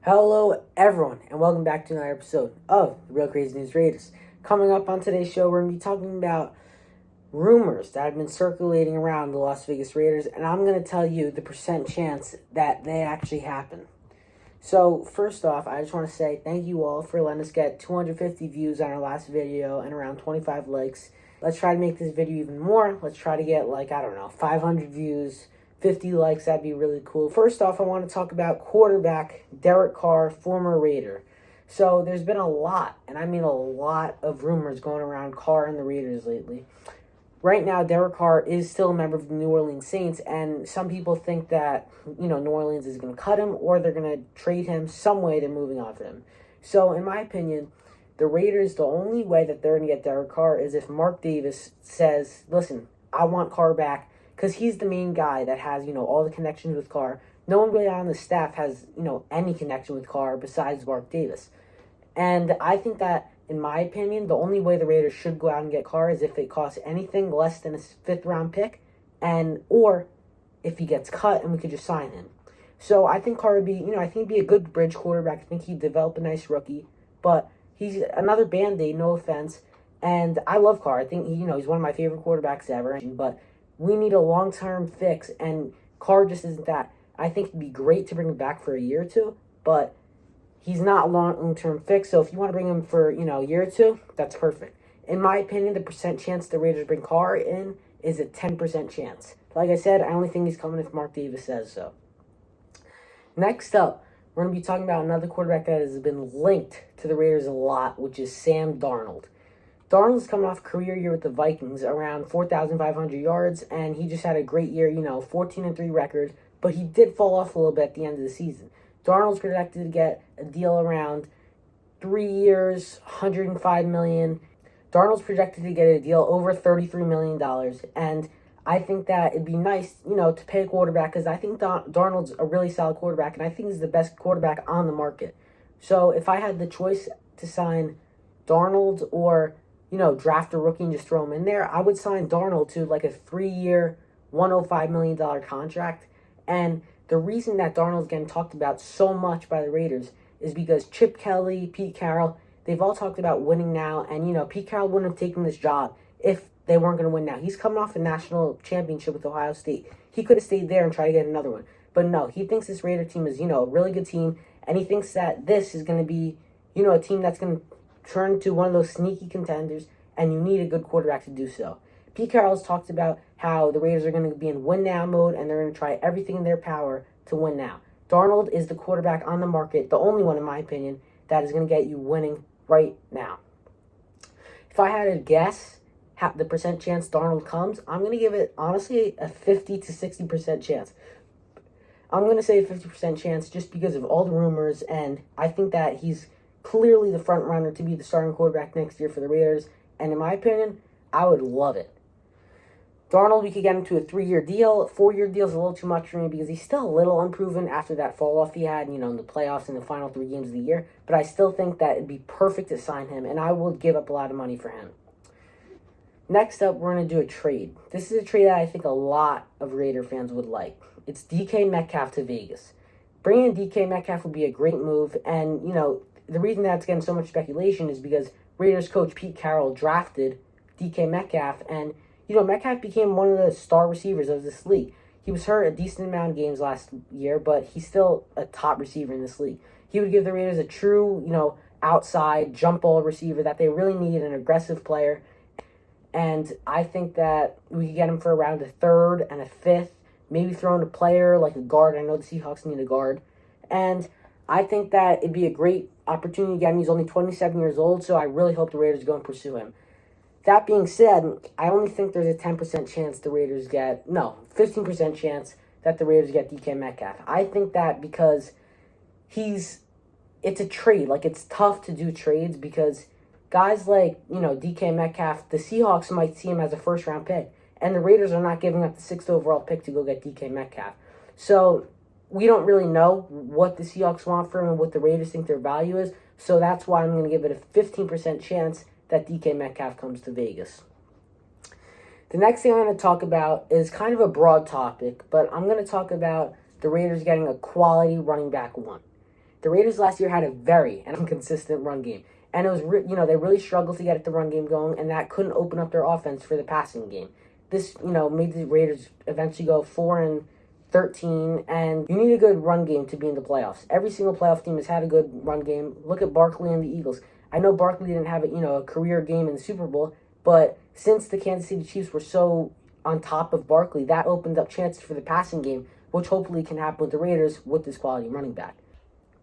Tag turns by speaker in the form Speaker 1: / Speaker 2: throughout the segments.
Speaker 1: Hello, everyone, and welcome back to another episode of the Real Crazy News Raiders. Coming up on today's show, we're going to be talking about rumors that have been circulating around the Las Vegas Raiders, and I'm going to tell you the percent chance that they actually happen. So, first off, I just want to say thank you all for letting us get 250 views on our last video and around 25 likes. Let's try to make this video even more. Let's try to get, 500 views, 50 likes. That'd be really cool. First off, I want to talk about quarterback Derek Carr, former Raider. So, there's been a lot, and I mean a lot of rumors going around Carr and the Raiders lately. Right now, Derek Carr is still a member of the New Orleans Saints, and some people think that, New Orleans is going to cut him or they're going to trade him. Some way they're moving off him. So, in my opinion, the Raiders, the only way that they're going to get Derek Carr is if Mark Davis says, listen, I want Carr back, because he's the main guy that has, all the connections with Carr. No one really on the staff has, any connection with Carr besides Mark Davis. And I think that, in my opinion, the only way the Raiders should go out and get Carr is if it costs anything less than a fifth-round pick, or if he gets cut and we could just sign him. So I think Carr would be, I think he'd be a good bridge quarterback. I think he'd develop a nice rookie, but he's another Band-Aid, no offense. And I love Carr. I think, he's one of my favorite quarterbacks ever. But we need a long-term fix, and Carr just isn't that. I think it'd be great to bring him back for a year or two, but he's not a long-term fix. So if you want to bring him for, a year or two, that's perfect. In my opinion, the percent chance the Raiders bring Carr in is a 10% chance. Like I said, I only think he's coming if Mark Davis says so. Next up, we're going to be talking about another quarterback that has been linked to the Raiders a lot, which is Sam Darnold. Darnold's coming off a career year with the Vikings, around 4,500 yards, and he just had a great year, 14-3 record, but he did fall off a little bit at the end of the season. Darnold's projected to get a deal around 3 years, $105 million. Darnold's projected to get a deal over $33 million, and I think that it'd be nice, to pay a quarterback, because I think Darnold's a really solid quarterback, and I think he's the best quarterback on the market. So if I had the choice to sign Darnold or, draft a rookie and just throw him in there, I would sign Darnold to like a 3-year, $105 million contract. And the reason that Darnold's getting talked about so much by the Raiders is because Chip Kelly, Pete Carroll, they've all talked about winning now. And, Pete Carroll wouldn't have taken this job if they weren't going to win now. He's coming off a national championship with Ohio State. He could have stayed there and tried to get another one. But no, he thinks this Raider team is, a really good team. And he thinks that this is going to be, a team that's going to turn to one of those sneaky contenders. And you need a good quarterback to do so. Pete Carroll's talked about how the Raiders are going to be in win-now mode, and they're going to try everything in their power to win now. Darnold is the quarterback on the market, the only one, in my opinion, that is going to get you winning right now. If I had to guess the percent chance Darnold comes, I'm going to give it, honestly, a 50 to 60% chance. I'm going to say a 50% chance just because of all the rumors, and I think that he's clearly the front runner to be the starting quarterback next year for the Raiders, and in my opinion, I would love it. Darnold, we could get him to a 3-year deal. 4-year deal is a little too much for me because he's still a little unproven after that fall-off he had, in the playoffs in the final 3 games of the year. But I still think that it'd be perfect to sign him, and I would give up a lot of money for him. Next up, we're going to do a trade. This is a trade that I think a lot of Raider fans would like. It's DK Metcalf to Vegas. Bringing in DK Metcalf would be a great move, and, the reason that's getting so much speculation is because Raiders coach Pete Carroll drafted DK Metcalf, and Metcalf became one of the star receivers of this league. He was hurt a decent amount of games last year, but he's still a top receiver in this league. He would give the Raiders a true, outside jump ball receiver that they really need, an aggressive player. And I think that we could get him for around a 3rd and a 5th, maybe throw in a player like a guard. I know the Seahawks need a guard. And I think that it'd be a great opportunity to get him. He's only 27 years old, so I really hope the Raiders go and pursue him. That being said, I only think there's a 10% chance the Raiders 15% chance that the Raiders get DK Metcalf. I think that because it's a trade. Like, it's tough to do trades because guys like, DK Metcalf, the Seahawks might see him as a first-round pick, and the Raiders are not giving up the 6th overall pick to go get DK Metcalf. So we don't really know what the Seahawks want for him and what the Raiders think their value is, so that's why I'm going to give it a 15% chance that DK Metcalf comes to Vegas. The next thing I'm going to talk about is kind of a broad topic, but I'm going to talk about the Raiders getting a quality running back one. The Raiders last year had a very inconsistent run game. And it was, they really struggled to get the run game going, and that couldn't open up their offense for the passing game. This, made the Raiders eventually go 4-13, and you need a good run game to be in the playoffs. Every single playoff team has had a good run game. Look at Barkley and the Eagles. I know Barkley didn't have a career game in the Super Bowl, but since the Kansas City Chiefs were so on top of Barkley, that opened up chances for the passing game, which hopefully can happen with the Raiders with this quality running back.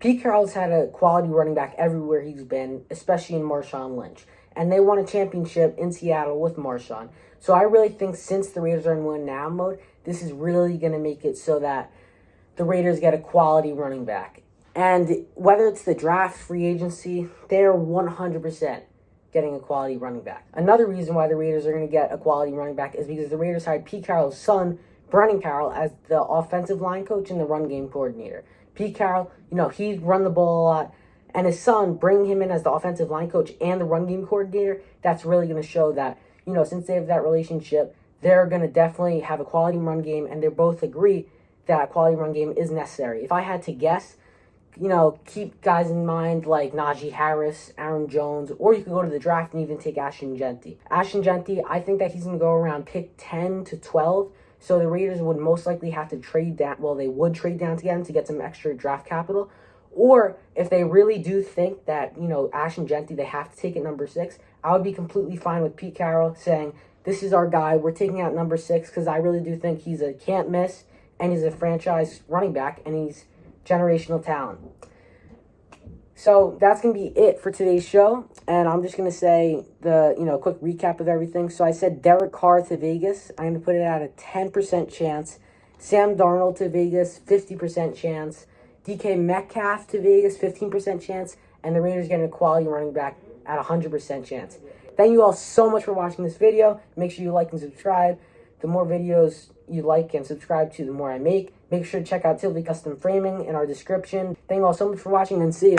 Speaker 1: Pete Carroll's had a quality running back everywhere he's been, especially in Marshawn Lynch. And they won a championship in Seattle with Marshawn. So I really think since the Raiders are in win-now mode, this is really going to make it so that the Raiders get a quality running back. And whether it's the draft, free agency, they're 100% getting a quality running back. Another reason why the Raiders are going to get a quality running back is because the Raiders hired Pete Carroll's son, Brennan Carroll, as the offensive line coach and the run game coordinator. Pete Carroll, he's run the ball a lot, and his son, bringing him in as the offensive line coach and the run game coordinator, that's really going to show that, since they have that relationship, they're going to definitely have a quality run game, and they both agree that quality run game is necessary. If I had to guess, keep guys in mind like Najee Harris, Aaron Jones, or you could go to the draft and even take Ashton Jeanty. Ashton Jeanty, I think that he's going to go around pick 10 to 12. So the Raiders would most likely have to trade down. Well, they would trade down to get him to get some extra draft capital. Or if they really do think that, Ashton Jeanty, they have to take at number 6, I would be completely fine with Pete Carroll saying, this is our guy. We're taking out number 6 because I really do think he's a can't miss and he's a franchise running back and he's generational talent. So that's going to be it for today's show. And I'm just going to say the, quick recap of everything. So I said Derek Carr to Vegas. I'm going to put it at a 10% chance. Sam Darnold to Vegas, 50% chance. DK Metcalf to Vegas, 15% chance. And the Raiders getting a quality running back at 100% chance. Thank you all so much for watching this video. Make sure you like and subscribe. The more videos you like and subscribe to, the more I make. Make sure to check out Tilby Custom Framing in our description. Thank you all so much for watching and see you.